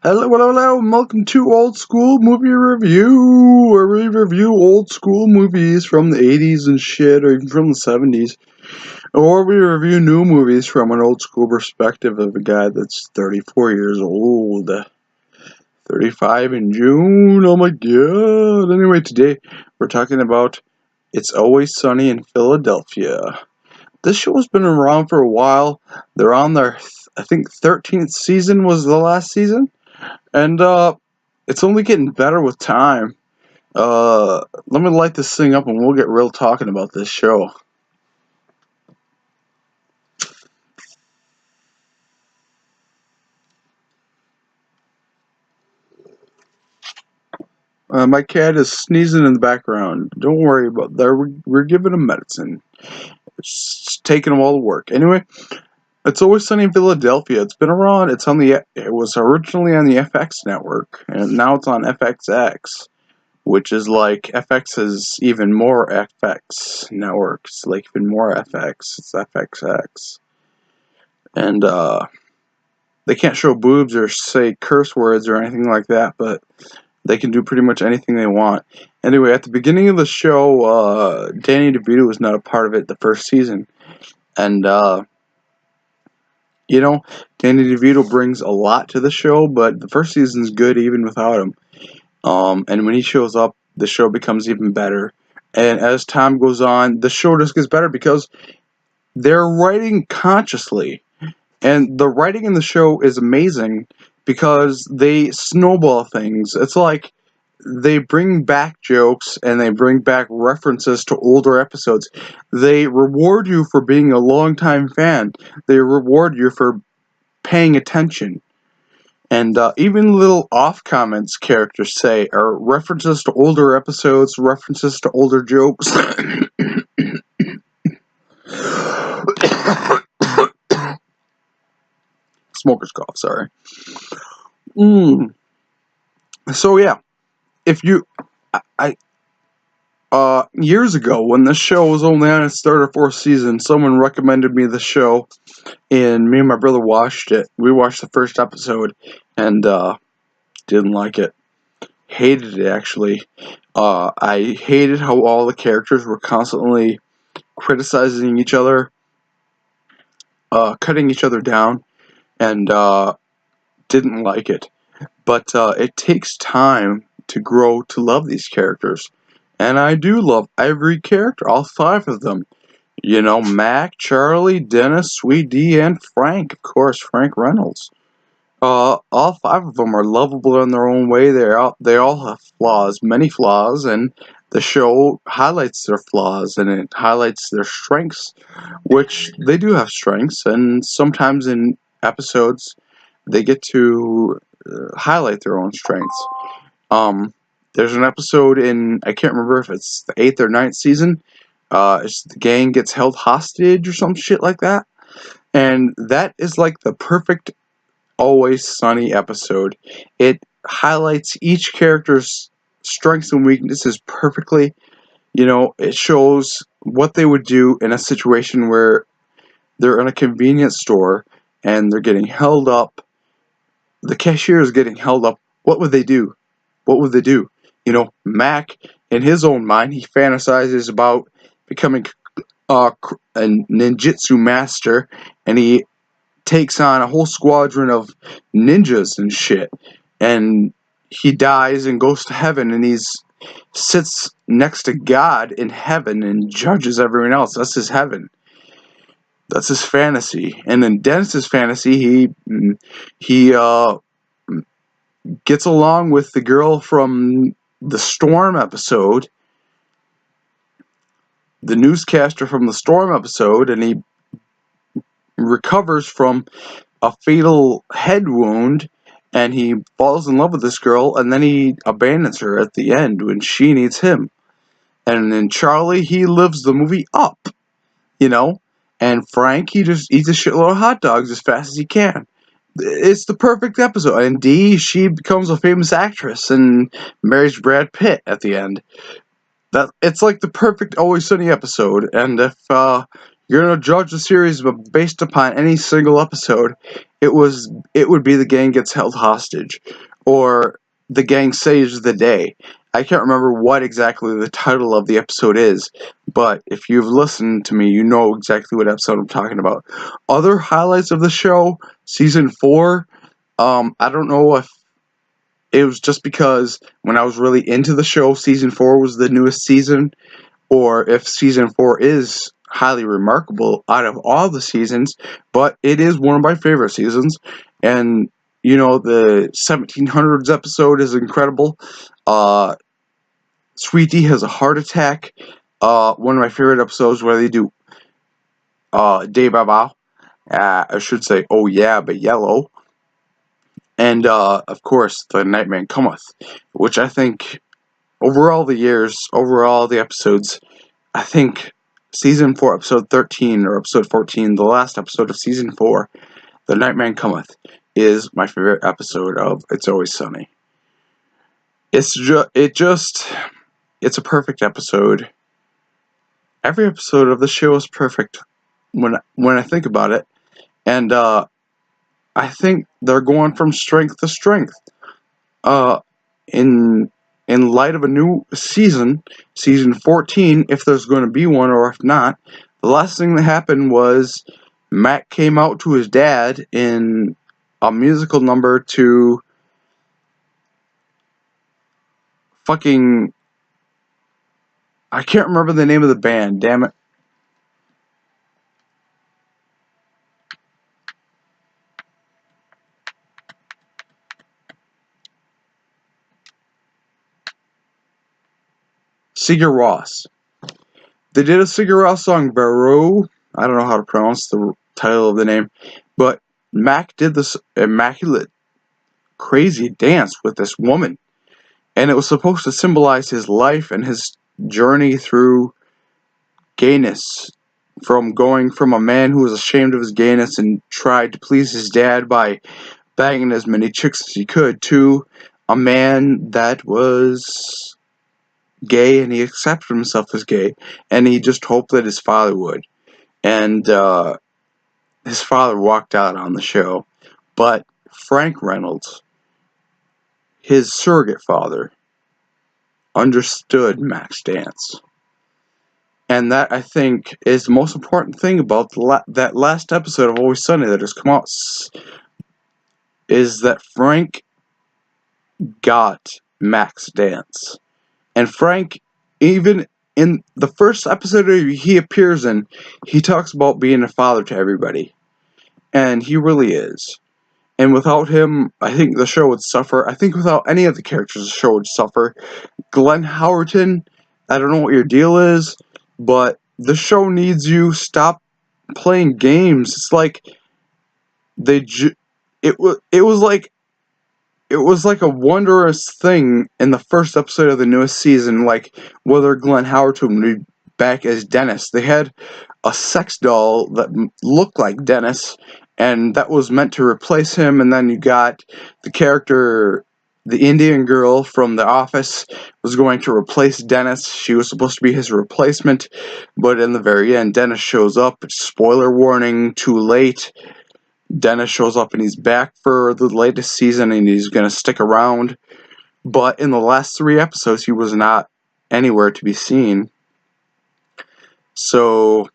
Hello, hello, hello, and welcome to Old School Movie Review, where we review old school movies from the 80s and shit, or even from the 70s. Or we review new movies from an old school perspective of a guy that's 34 years old. 35 in June, oh my god. Anyway, today we're talking about It's Always Sunny in Philadelphia. This show has been around for a while. They're on their, I think, 13th season was the last season. And it's only getting better with time. Let me light this thing up and we'll get real talking about this show. My cat is sneezing in the background. Don't worry about that. We're giving him medicine. It's taking him all the work. Anyway, It's Always Sunny in Philadelphia. It's been around. It was originally on the FX network, and now it's on FXX, which is like FX is even more FX networks, like even more FX. It's FXX, and they can't show boobs or say curse words or anything like that, but they can do pretty much anything they want. Anyway, at the beginning of the show, Danny DeVito was not a part of it the first season, and Danny DeVito brings a lot to the show, but the first season's good even without him. And when he shows up, the show becomes even better. And as time goes on, the show just gets better because they're writing consciously. And the writing in the show is amazing because they snowball things. It's like they bring back jokes and they bring back references to older episodes. They reward you for being a longtime fan. They reward you for paying attention. And even little off comments characters say are references to older episodes, references to older jokes. Smoker's cough, sorry. So yeah, if you, years ago when this show was only on its third or fourth season, someone recommended me the show, and me and my brother watched it. We watched the first episode, and didn't like it. Hated it, actually. I hated how all the characters were constantly criticizing each other, cutting each other down, and didn't like it. But it takes time to grow to love these characters. And I do love every character, all five of them. Mac, Charlie, Dennis, Sweet D, and Frank. Of course, Frank Reynolds. All five of them are lovable in their own way. They all have flaws, many flaws, and the show highlights their flaws and it highlights their strengths, which they do have strengths, and sometimes in episodes they get to highlight their own strengths. There's an episode in, I can't remember if it's the 8th or 9th season, the gang gets held hostage or some shit like that, and that is like the perfect Always Sunny episode. It highlights each character's strengths and weaknesses perfectly. It shows what they would do in a situation where they're in a convenience store and they're getting held up. The cashier is getting held up. What would they do? What would they do? Mac, in his own mind, he fantasizes about becoming a ninjutsu master, and he takes on a whole squadron of ninjas and shit, and he dies and goes to heaven, and sits next to God in heaven and judges everyone else. That's his heaven. That's his fantasy. And in Dennis's fantasy, he gets along with the girl from the Storm episode, the newscaster from the Storm episode, and he recovers from a fatal head wound, and he falls in love with this girl, and then he abandons her at the end when she needs him. And then Charlie, he lives the movie up, and Frank, he just eats a shitload of hot dogs as fast as he can. It's the perfect episode. And Dee, she becomes a famous actress and marries Brad Pitt at the end. It's like the perfect Always Sunny episode. And if you're gonna judge the series based upon any single episode, it would be the gang gets held hostage, or the gang saves the day. I can't remember what exactly the title of the episode is, but if you've listened to me, you know exactly what episode I'm talking about. Other highlights of the show, season 4, I don't know if it was just because when I was really into the show, season 4 was the newest season, or if season 4 is highly remarkable out of all the seasons, but it is one of my favorite seasons. And the 1700s episode is incredible. Sweetie has a heart attack. One of my favorite episodes where they do Day Ba Ba. I should say, oh yeah, but yellow. And of course, the Nightman Cometh, which I think over all the episodes, I think season 4, episode 13 or episode 14, the last episode of season 4, The Nightman Cometh, is my favorite episode of It's Always Sunny. It's a perfect episode. Every episode of the show is perfect when I think about it, and I think they're going from strength to strength. In light of a new season 14, if there's going to be one or if not, the last thing that happened was Mac came out to his dad in a musical number to fucking, I can't remember the name of the band, damn it. Sigur Rós. They did a Sigur Rós song, Barrow. I don't know how to pronounce the title of the name, but Mac did this immaculate, crazy dance with this woman, and it was supposed to symbolize his life and his journey through gayness, from going from a man who was ashamed of his gayness and tried to please his dad by banging as many chicks as he could, to a man that was gay and he accepted himself as gay, and he just hoped that his father would. And his father walked out on the show, but Frank Reynolds, his surrogate father, understood Mac's dance. And that, I think, is the most important thing about that last episode of Always Sunny that has come out, is that Frank got Mac's dance. And Frank, even in the first episode he appears in, he talks about being a father to everybody. And he really is. And without him, I think the show would suffer. I think without any of the characters, the show would suffer. Glenn Howerton, I don't know what your deal is, but the show needs you. Stop playing games. It's like it was like a wondrous thing in the first episode of the newest season, like whether Glenn Howerton would be back as Dennis. They had a sex doll that looked like Dennis, and that was meant to replace him, and then you got the character, the Indian girl from The Office, was going to replace Dennis. She was supposed to be his replacement, but in the very end, Dennis shows up. Spoiler warning, too late. Dennis shows up and he's back for the latest season and he's going to stick around. But in the last 3 episodes, he was not anywhere to be seen. So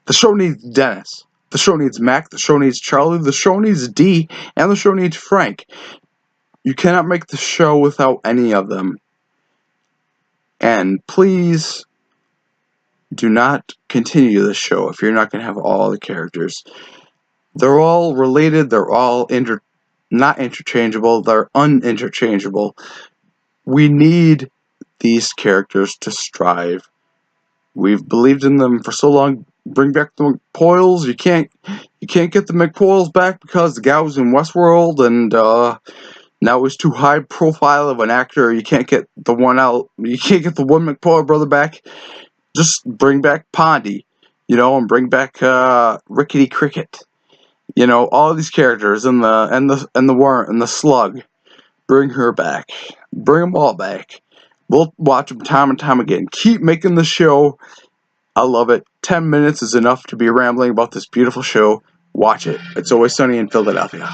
the show needs Dennis. The show needs Mac. The show needs Charlie. The show needs Dee. And the show needs Frank. You cannot make the show without any of them. And please do not continue the show if you're not going to have all the characters. They're all related. They're all not interchangeable. They're uninterchangeable. We need these characters to strive. We've believed in them for so long. Bring back the McPoyles. You can't get the McPoyles back because the guy was in Westworld and now he's too high profile of an actor. You can't get the one McPoyle brother back. Just bring back Pondy, and bring back Rickety Cricket. All these characters and the worm and the slug. Bring her back. Bring them all back. We'll watch them time and time again. Keep making the show I love it. 10 minutes is enough to be rambling about this beautiful show. Watch it. It's Always Sunny in Philadelphia.